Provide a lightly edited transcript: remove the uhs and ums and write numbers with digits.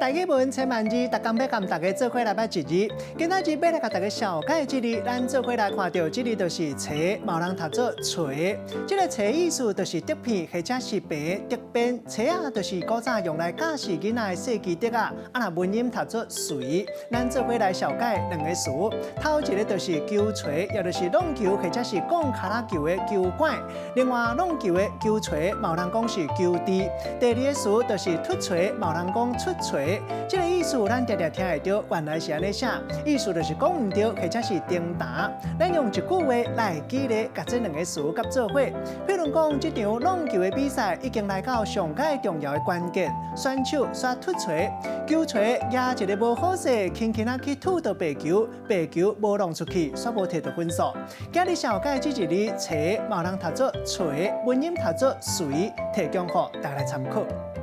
大家问千万字，大家要跟大家做伙来捌一字。今仔日要来甲大家小解这字，咱做伙来看到这字就是册，嘛有人读做锤。这个册意思就是竹片或者是白竹编，册啊就是古早用来教示囡仔的细记竹啊。啊，若文音读做锤，咱做伙来小解两个词。头一个就是球锤，也就是弄球或者是讲卡拉球的球管。另外弄球的球锤，嘛有人讲是球滴。第二个词就是突锤，嘛有人讲出锤。这个意思咱常常听会到，原来是安尼写，意思就是讲唔对，或者是顶答。咱用一句话来激励，甲这两个词甲做伙。譬如讲，这场弄球的比赛已经来到上界重要的关键，选手刷突锤，球锤压一个无好势，轻轻去吐到白球，白球无弄出去，煞无摕到分数。今日小解这一字册，嘛有人读做锤，文音读做锤，提供予大家来参考。